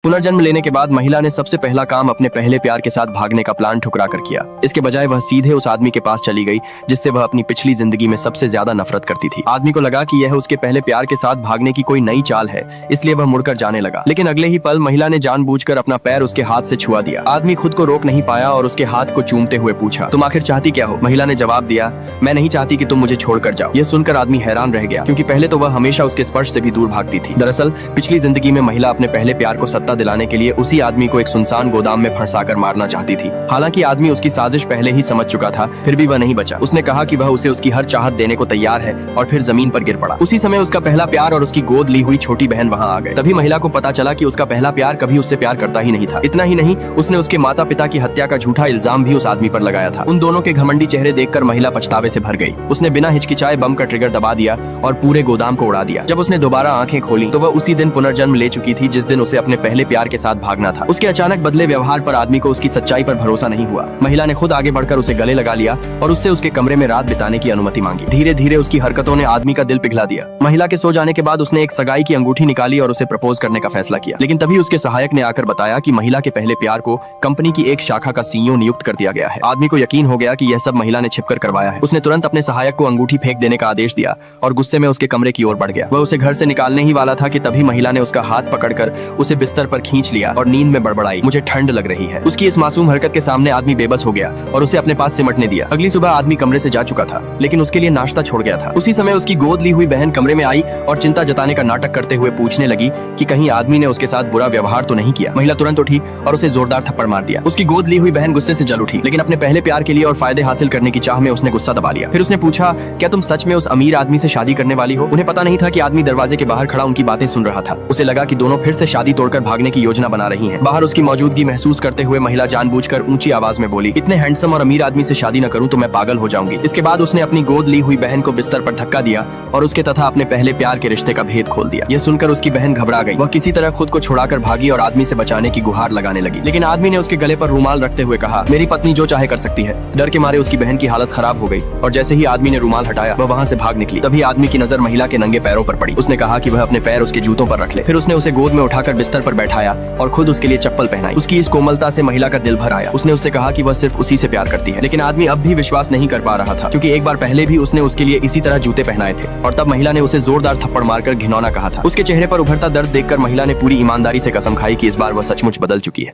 पुनर्जन्म लेने के बाद महिला ने सबसे पहला काम अपने पहले प्यार के साथ भागने का प्लान ठुकरा कर किया। इसके बजाय वह सीधे उस आदमी के पास चली गई जिससे वह अपनी पिछली जिंदगी में सबसे ज्यादा नफरत करती थी। आदमी को लगा कि यह उसके पहले प्यार के साथ भागने की कोई नई चाल है, इसलिए वह मुड़कर जाने लगा। लेकिन अगले ही पल महिला ने जानबूझकर अपना पैर उसके हाथ से छुआ दिया। आदमी खुद को रोक नहीं पाया और उसके हाथ को चूमते हुए पूछा, तुम आखिर चाहती क्या हो? महिला ने जवाब दिया, मैं नहीं चाहती कि तुम मुझे छोड़कर जाओ। यह सुनकर आदमी हैरान रह गया, क्योंकि पहले तो वह हमेशा उसके स्पर्श से भी दूर भागती थी। दरअसल पिछली जिंदगी में महिला अपने पहले प्यार को सत्ता दिलाने के लिए उसी आदमी को एक सुनसान गोदाम में फंसाकर मारना चाहती थी। हालांकि आदमी उसकी साजिश पहले ही समझ चुका था, फिर भी वह नहीं बचा। उसने कहा कि वह उसे उसकी हर चाहत देने को तैयार है और फिर जमीन पर गिर पड़ा। उसी समय उसका पहला प्यार और उसकी गोद ली हुई छोटी बहन वहां आ गए। तभी महिला को पता चला कि उसका पहला प्यार कभी उससे प्यार करता ही नहीं था। इतना ही नहीं, उसने उसके माता पिता की हत्या का झूठा इल्जाम भी उस आदमी पर लगाया था। उन दोनों के घमंडी चेहरे देखकर महिला पछतावे से भर गई। उसने बिना हिचकिचाए बम का ट्रिगर दबा दिया और पूरे गोदाम को उड़ा दिया। जब उसने दोबारा आंखें खोली तो वह उसी दिन पुनर्जन्म ले चुकी थी जिस दिन उसे अपने पहले प्यार के साथ भागना था। उसके अचानक बदले व्यवहार पर आदमी को उसकी सच्चाई पर भरोसा नहीं हुआ। महिला ने खुद आगे बढ़कर उसे गले लगा लिया और उससे उसके कमरे में रात बिताने की अनुमति मांगी। धीरे धीरे उसकी हरकतों ने आदमी का दिल पिघला दिया। महिला के सो जाने के बाद उसने एक सगाई की अंगूठी निकाली और उसे प्रपोज करने का फैसला किया। लेकिन तभी उसके सहायक ने आकर बताया कि महिला के पहले प्यार को कंपनी की एक शाखा का सीईओ नियुक्त कर दिया गया है। आदमी को यकीन हो गया कि यह सब महिला ने छिपकर करवाया है। उसने तुरंत अपने सहायक को अंगूठी फेंक देने का आदेश दिया और गुस्से में उसके कमरे की ओर बढ़ गया। वह उसे घर से निकालने ही वाला था कि तभी महिला ने उसका हाथ पकड़कर उसे बिस्तर पर खींच लिया और नींद में बड़बड़ाई, मुझे ठंड लग रही है। उसकी इस मासूम हरकत के सामने आदमी बेबस हो गया और उसे अपने पास सिमटने दिया। अगली सुबह आदमी कमरे से जा चुका था, लेकिन उसके लिए नाश्ता छोड़ गया था। उसी समय उसकी गोद ली हुई बहन कमरे में आई और चिंता जताने का नाटक करते हुए पूछने लगी कि कहीं आदमी ने उसके साथ बुरा व्यवहार तो नहीं किया। महिला तुरंत उठी और उसे जोरदार थप्पड़ मार दिया। उसकी गोद ली हुई बहन गुस्से से जल उठी, लेकिन अपने पहले प्यार के लिए और फायदे हासिल करने की चाह में उसने गुस्सा दबा लिया। फिर उसने पूछा, क्या तुम सच में उस अमीर आदमी से शादी करने वाली हो? उन्हें पता नहीं था कि आदमी दरवाजे के बाहर खड़ा उनकी बातें सुन रहा था। उसे लगा कि दोनों फिर से शादी तोड़कर भागने की योजना बना रही हैं। बाहर उसकी मौजूदगी महसूस करते हुए महिला जानबूझकर ऊंची आवाज में बोली, इतने हैंडसम और अमीर आदमी से शादी न करूं तो मैं पागल हो जाऊंगी। इसके बाद उसने अपनी गोद ली हुई बहन को बिस्तर पर धक्का दिया और उसके तथा अपने पहले प्यार के रिश्ते का भेद खोल दिया। यह सुनकर उसकी बहन घबरा गई। वह किसी तरह खुद को छुड़ाकर भागी और आदमी से बचाने की गुहार लगाने लगी। लेकिन आदमी ने उसके गले पर रुमाल रखते हुए कहा, मेरी पत्नी जो चाहे कर सकती है। डर के मारे उसकी बहन की हालत खराब हो गई और जैसे ही आदमी ने रुमाल हटाया वह वहाँ से भाग निकली। तभी आदमी की नजर महिला के नंगे पैरों पर पड़ी। उसने कहा कि वह अपने पैर उसके जूतों पर रख ले। फिर उसने उसे गोद में उठाकर बिस्तर पर बैठाया और खुद उसके लिए चप्पल पहनाई। उसकी इस कोमलता से महिला का दिल भर आया। उसने उससे कहा कि वह सिर्फ उसी से प्यार करती है। लेकिन आदमी अब भी विश्वास नहीं कर पा रहा था, क्योंकि एक बार पहले भी उसने उसके लिए इसी तरह जूते पहनाए थे और तब महिला ने उसे जोरदार थप्पड़ मारकर घिनौना कहा था। उसके चेहरे पर उभरता दर्द देखकर महिला ने पूरी ईमानदारी से कसम खाई कि इस बार वह सचमुच बदल चुकी है।